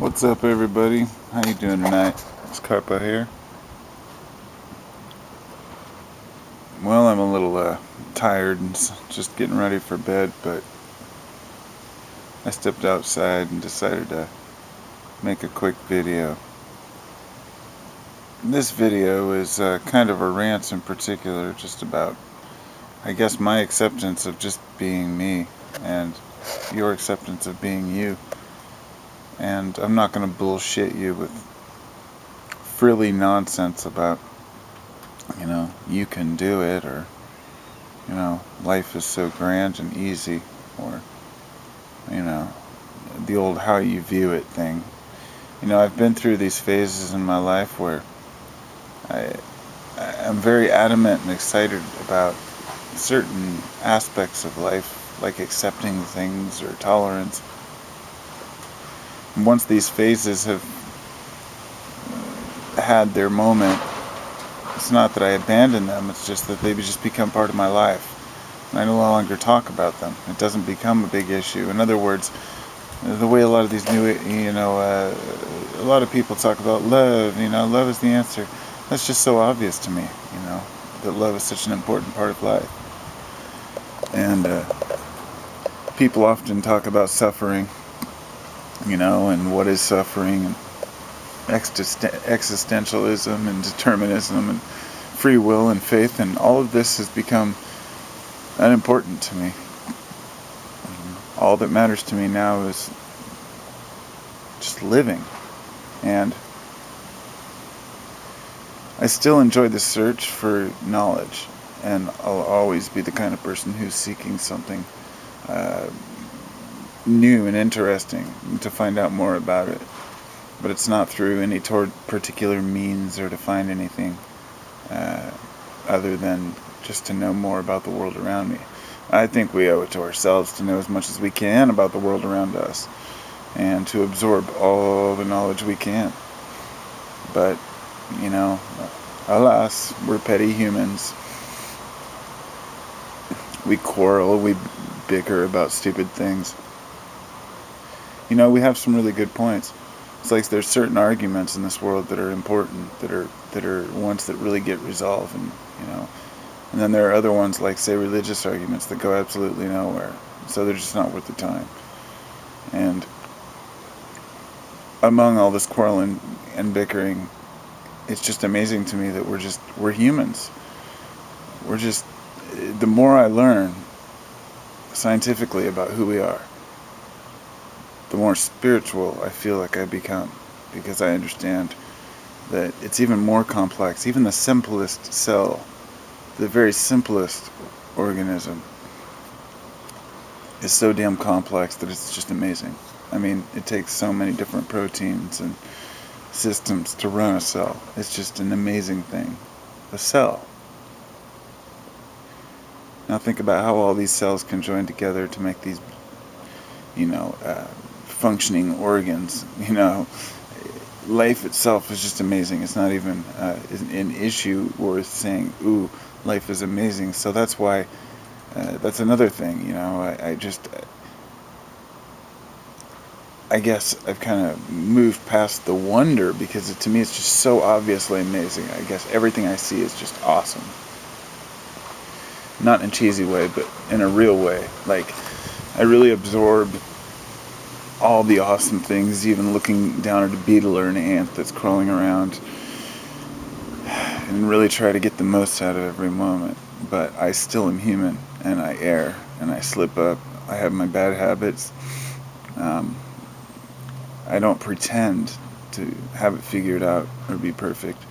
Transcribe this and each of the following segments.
What's up, everybody? How you doing tonight? It's Carpa here. Well, I'm a little tired and just getting ready for bed, but I stepped outside and decided to make a quick video. This video is kind of a rant in particular, just about, I guess, my acceptance of just being me and your acceptance of being you. And I'm not going to bullshit you with frilly nonsense about, you can do it, or, life is so grand and easy, or, the old how you view it thing. I've been through these phases in my life where I'm very adamant and excited about certain aspects of life, like accepting things or tolerance. And once these phases have had their moment, it's not that I abandon them, it's just that they just become part of my life. And I no longer talk about them. It doesn't become a big issue. In other words, the way a lot of these new, a lot of people talk about love, love is the answer. That's just so obvious to me, that love is such an important part of life. And people often talk about suffering, and what is suffering, and existentialism and determinism and free will and faith, and all of this has become unimportant to me. All that matters to me now is just living. And I still enjoy the search for knowledge, and I'll always be the kind of person who's seeking something new and interesting to find out more about it. But it's not through any particular means or to find anything other than just to know more about the world around me. I think we owe it to ourselves to know as much as we can about the world around us and to absorb all the knowledge we can. But, alas, we're petty humans. We quarrel, we bicker about stupid things. We have some really good points. It's like there's certain arguments in this world that are important, that are ones that really get resolved, and then there are other ones like, say, religious arguments that go absolutely nowhere. So they're just not worth the time. And among all this quarreling and bickering, it's just amazing to me that we're humans. The more I learn scientifically about who we are, the more spiritual I feel like I become, because I understand that it's even more complex. Even the simplest cell, the very simplest organism, is so damn complex that it's just amazing. I mean, it takes so many different proteins and systems to run a cell. It's just an amazing thing. A cell. Now think about how all these cells can join together to make these, functioning organs. Life itself is just amazing. It's not even an issue worth saying, ooh, life is amazing. So that's why, that's another thing, I guess I've kind of moved past the wonder, because to me it's just so obviously amazing. I guess everything I see is just awesome. Not in a cheesy way, but in a real way. Like, I really absorbed all the awesome things, even looking down at a beetle or an ant that's crawling around, and really try to get the most out of every moment. But I still am human, and I err, and I slip up. I have my bad habits. I don't pretend to have it figured out or be perfect.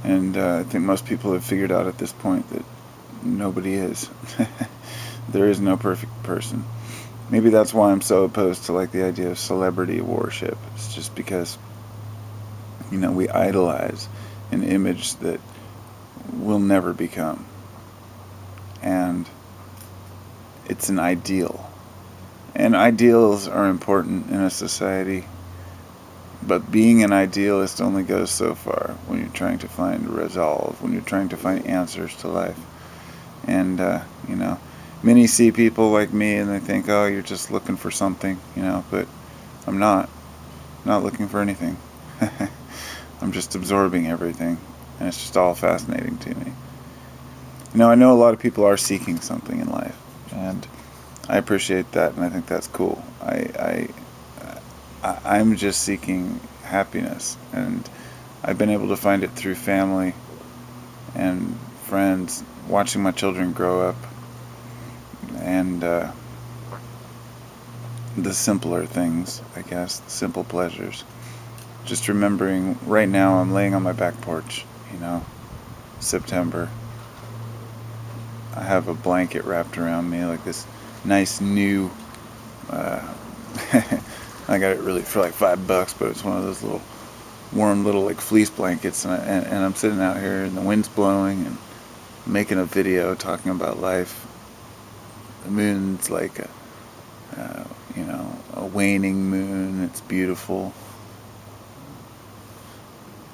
And I think most people have figured out at this point that nobody is. There is no perfect person. Maybe that's why I'm so opposed to the idea of celebrity worship. It's just because, we idolize an image that we'll never become. And it's an ideal. And ideals are important in a society, but being an idealist only goes so far when you're trying to find resolve, when you're trying to find answers to life. And, many see people like me and they think, oh, you're just looking for something, but I'm not. not looking for anything. I'm just absorbing everything, and it's just all fascinating to me. I know a lot of people are seeking something in life, and I appreciate that, and I think that's cool. I'm just seeking happiness, and I've been able to find it through family and friends, watching my children grow up, and the simpler things, I guess, the simple pleasures. Just remembering, right now I'm laying on my back porch, September. I have a blanket wrapped around me, like this nice new, I got it really for like $5, but it's one of those little warm little like fleece blankets, and I'm sitting out here and the wind's blowing and making a video talking about life. The moon's like a waning moon. It's beautiful.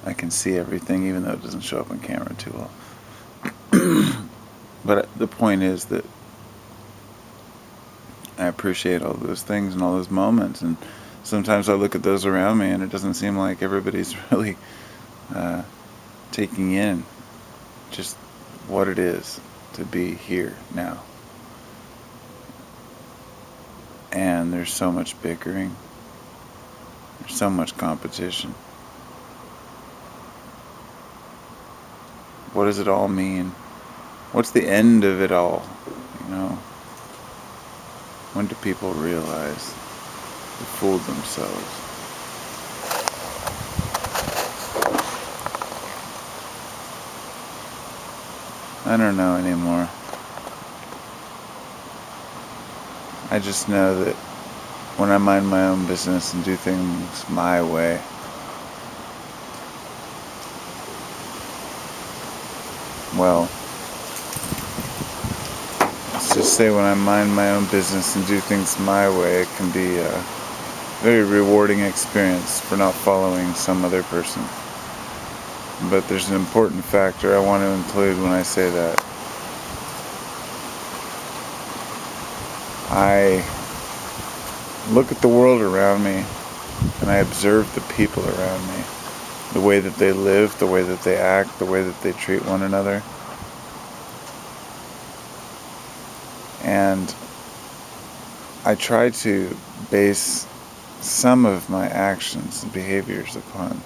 I can see everything, even though it doesn't show up on camera too well. But the point is that I appreciate all those things and all those moments, and sometimes I look at those around me and it doesn't seem like everybody's really taking in just what it is to be here now. And there's so much bickering. There's so much competition. What does it all mean? What's the end of it all? When do people realize they fooled themselves? I don't know anymore. I just know that when I mind my own business and do things my way, well, let's just say when I mind my own business and do things my way, it can be a very rewarding experience for not following some other person. But there's an important factor I want to include when I say that. I look at the world around me and I observe the people around me, the way that they live, the way that they act, the way that they treat one another. And I try to base some of my actions and behaviors upon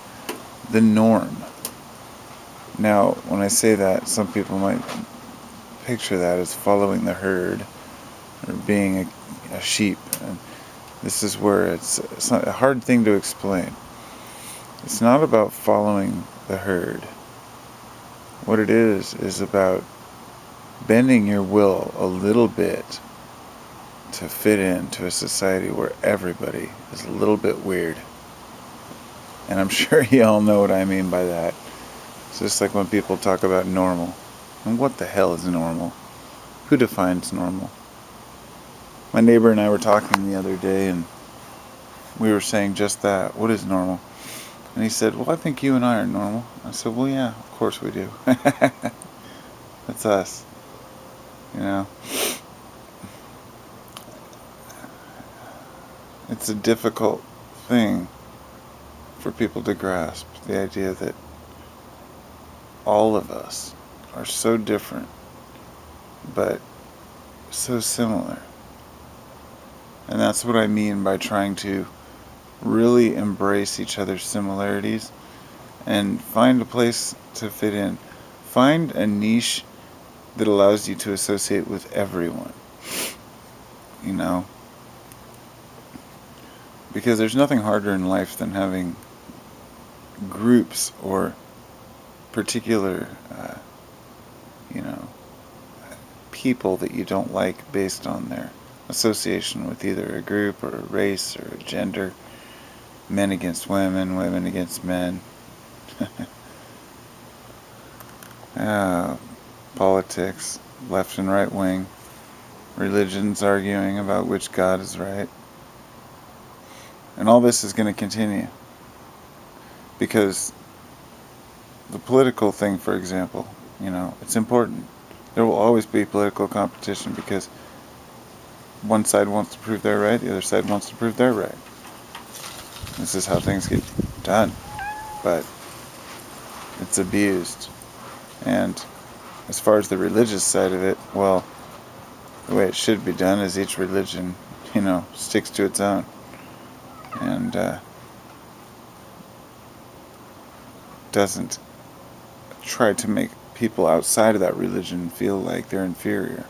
the norm. Now, when I say that, some people might picture that as following the herd or being a sheep. And this is where it's not a hard thing to explain. It's not about following the herd. What it is about bending your will a little bit to fit into a society where everybody is a little bit weird. And I'm sure you all know what I mean by that. It's just like when people talk about normal. And what the hell is normal? Who defines normal? My neighbor and I were talking the other day, and we were saying just that. What is normal? And he said, well, I think you and I are normal. I said, well, yeah, of course we do. That's us. It's a difficult thing for people to grasp, the idea that all of us are so different, but so similar. And that's what I mean by trying to really embrace each other's similarities and find a place to fit in. Find a niche that allows you to associate with everyone. Because there's nothing harder in life than having groups or particular, people that you don't like based on their association with either a group or a race or a gender, men against women, women against men. Politics, left and right wing, religions arguing about which God is right. And all this is going to continue. Because the political thing, for example, it's important. There will always be political competition because one side wants to prove they're right, the other side wants to prove they're right. This is how things get done. But it's abused. And as far as the religious side of it, well, the way it should be done is each religion, sticks to its own. And doesn't try to make people outside of that religion feel like they're inferior.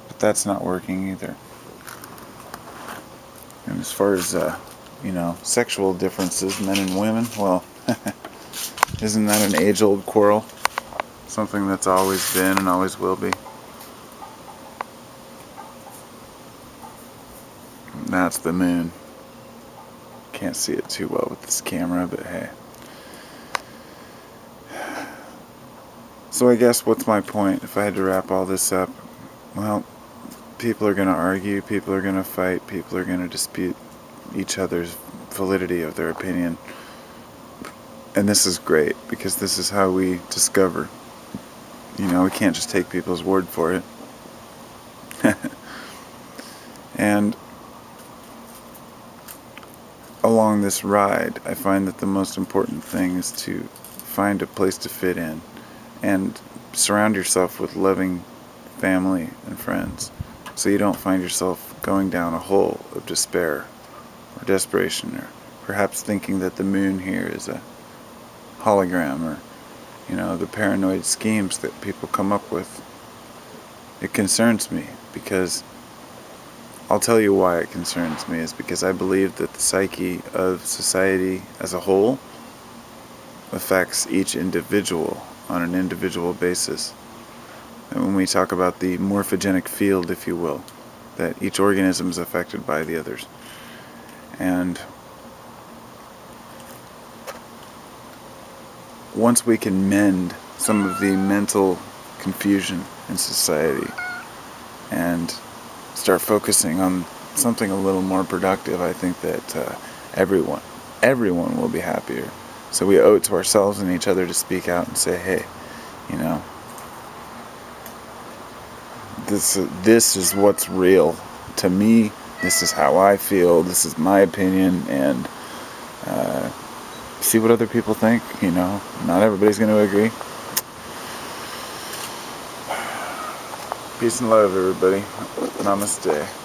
But that's not working either. And as far as, sexual differences, men and women, well, isn't that an age-old quarrel? Something that's always been and always will be. That's the moon. Can't see it too well with this camera, but hey. So I guess what's my point if I had to wrap all this up? Well, people are going to argue, people are going to fight, people are going to dispute each other's validity of their opinion. And this is great, because this is how we discover. We can't just take people's word for it. And along this ride, I find that the most important thing is to find a place to fit in and surround yourself with loving family and friends, so you don't find yourself going down a hole of despair or desperation, or perhaps thinking that the moon here is a hologram, or the paranoid schemes that people come up with. It concerns me, because I'll tell you why it concerns me, is because I believe that the psyche of society as a whole affects each individual on an individual basis. And when we talk about the morphogenic field, if you will, that each organism is affected by the others. And once we can mend some of the mental confusion in society and start focusing on something a little more productive, I think that everyone will be happier. So we owe it to ourselves and each other to speak out and say, hey, this is what's real to me. This is how I feel. This is my opinion, and see what other people think. Not everybody's going to agree. Peace and love, everybody. Namaste.